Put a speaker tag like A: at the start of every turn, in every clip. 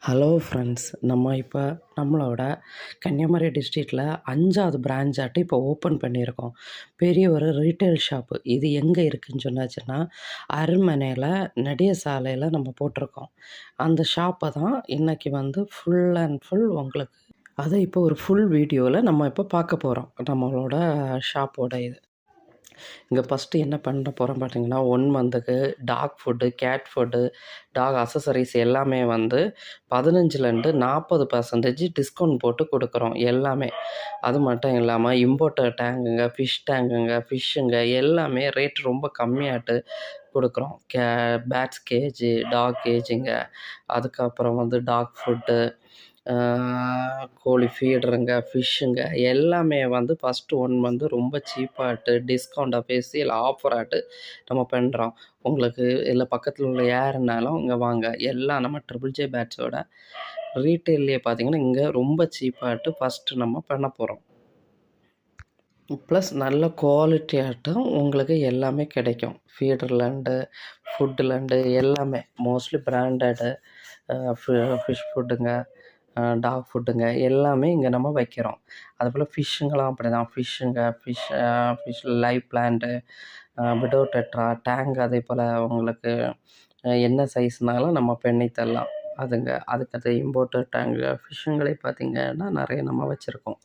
A: Hello friends, நம்ம இப்போ நம்மளோட கன்னியாகுமரி டிஸ்ட்ரிக்டில் 5வது பிரான்ச்சாட்டு இப்போ ஓப்பன் பண்ணியிருக்கோம். பெரிய ஒரு ரீட்டைல் ஷாப்பு. இது எங்கே இருக்குதுன்னு சொன்னாச்சுன்னா, அரண்மனையில் நெடிய சாலையில் நம்ம போட்டிருக்கோம். அந்த ஷாப்பை தான் இன்றைக்கி ஃபுல் அண்ட் ஃபுல் உங்களுக்கு அதை இப்போ ஒரு ஃபுல் வீடியோவில் நம்ம இப்போ பார்க்க போகிறோம். நம்மளோட ஷாப்போட இது. இங்கே ஃபஸ்ட்டு என்ன பண்ண போகிறோம் பார்த்தீங்கன்னா, 1 மந்த்துக்கு dog food, cat food, dog accessories எல்லாமே 15லேருந்து 40% டிஸ்கவுண்ட் போட்டு கொடுக்குறோம் எல்லாமே. அது மட்டும் இல்லாமல் இம்போர்ட்டட் டேங்குங்க, ஃபிஷ் டேங்குங்க, ஃபிஷ்ஷுங்க எல்லாமே ரேட் ரொம்ப கம்மியாட்டு கொடுக்குறோம். பேட்ஸ் கேஜு, டாக் கேஜுங்க, அதுக்கப்புறம் டாக் ஃபுட்டு, கோழி ஃபீடருங்க, ஃபிஷ்ஷுங்க எல்லாமே ஃபஸ்ட்டு 1 மந்த்து ரொம்ப சீப்பாட்டு டிஸ்கவுண்ட்டாக ஸ்பெஷல் ஆஃபராட்டு நம்ம பண்ணுறோம். உங்களுக்கு இல்லை பக்கத்தில் உள்ள யாருன்னாலும் இங்கே வாங்க. எல்லாம் நம்ம ட்ரிபிள் ஜே பேட்ஸோட ரீட்டெயில்லையே பார்த்தீங்கன்னா, இங்கே ரொம்ப சீப்பாட்டு ஃபஸ்ட்டு நம்ம பண்ண போகிறோம். ப்ளஸ் நல்ல குவாலிட்டியாட்டும் உங்களுக்கு எல்லாமே கிடைக்கும். ஃபீடர்லேருந்து ஃபுட்டுலேருந்து எல்லாமே மோஸ்ட்லி பிராண்டடு ஃபிஷ் ஃபுட்டுங்க, டாக் ஃபுட்டுங்க எல்லாமே இங்கே நம்ம வைக்கிறோம். அதுபோல் ஃபிஷ்ஷுங்கெல்லாம் அப்படி தான். Fish live plant, widow tetra, tank அதே போல் உங்களுக்கு என்ன சைஸ்னாலும் நம்ம பண்ணி தரலாம். அதுக்கடுத்து இம்போர்ட்டட் டேங்கு ஃபிஷ்ஷுங்களே பார்த்திங்கன்னா நிறைய நம்ம வச்சுருக்கோம்.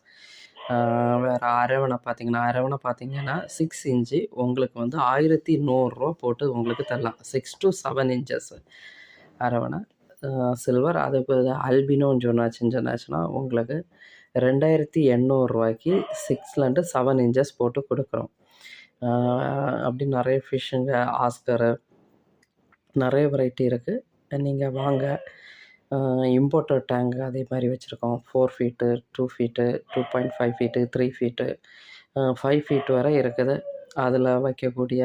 A: வேறு அரவணை பார்த்திங்கன்னா 6 இன்ச்சு உங்களுக்கு 1100 போட்டு உங்களுக்கு தரலாம். 6 to 7 இன்ச்சஸ் அரவணை சில்வர். அது இப்போ அல்பினோன்னு சொன்னாச்சுன்னா உங்களுக்கு 2800 6லேருந்து 7 இன்ச்சஸ் போட்டு கொடுக்குறோம். அப்படி நிறைய ஃபிஷ்ஷுங்க, ஆஸ்கரு நிறைய வெரைட்டி இருக்குது. நீங்கள் வாங்க. இம்போர்ட்டட் டேங்கு அதே மாதிரி வச்சுருக்கோம். 4 feet, 2 feet, 2.5 feet, 3 feet, 5 feet வரை இருக்குது. அதில் வைக்கக்கூடிய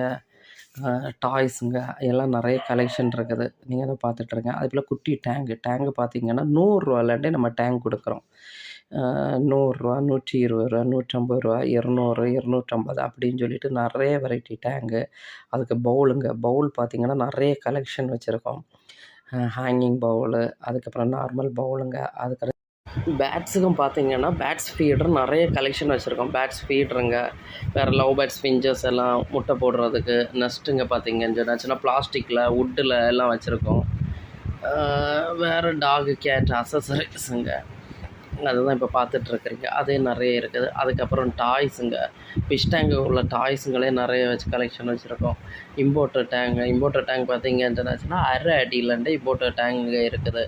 A: டாய்ஸுங்க எல்லாம் நிறைய கலெக்ஷன் இருக்குது. நீங்கள் அதை பார்த்துட்ருங்க. அதுபோல் குட்டி டேங்கு பார்த்திங்கன்னா 100 நம்ம டேங்க் கொடுக்குறோம். 100, 120, 150, 200, 250 அப்படின்னு சொல்லிட்டு நிறைய வெரைட்டி டேங்கு. அதுக்கு பவுல் பார்த்திங்கன்னா நிறைய கலெக்ஷன் வச்சுருக்கோம். ஹேங்கிங் பவுலு, அதுக்கப்புறம் நார்மல் பவுலுங்க. அதுக்கப்புறம் பேட்ஸுக்கும் பார்த்திங்கன்னா பேட்ஸ் ஃபீடர் நிறைய கலெக்ஷன் வச்சுருக்கோம். பேட்ஸ் ஃபீடருங்க, வேறு லவ் பேட்ஸ் ஃபிஞ்சஸ் எல்லாம் முட்டை போடுறதுக்கு, நெஸ்ட்டுங்க பார்த்திங்கன்னு சொன்னாச்சுன்னா பிளாஸ்டிக்கில், வுட்டில் எல்லாம் வச்சுருக்கோம். வேறு டாகு, கேட் அக்சஸரீஸுங்க அதுதான் இப்போ பார்த்துட்ருக்குறீங்க. அதே நிறைய இருக்குது. அதுக்கப்புறம் டாய்ஸுங்க, ஃபிஷ் டேங்கு உள்ள டாய்ஸுங்களே நிறைய கலெக்ஷன் வச்சுருக்கோம். இம்போர்ட்டட் டேங்க் பார்த்திங்கன்னு சொன்னாச்சுன்னா 1/2 அடியிலேருந்து இம்போர்ட்டட் டேங்குங்க இருக்குது.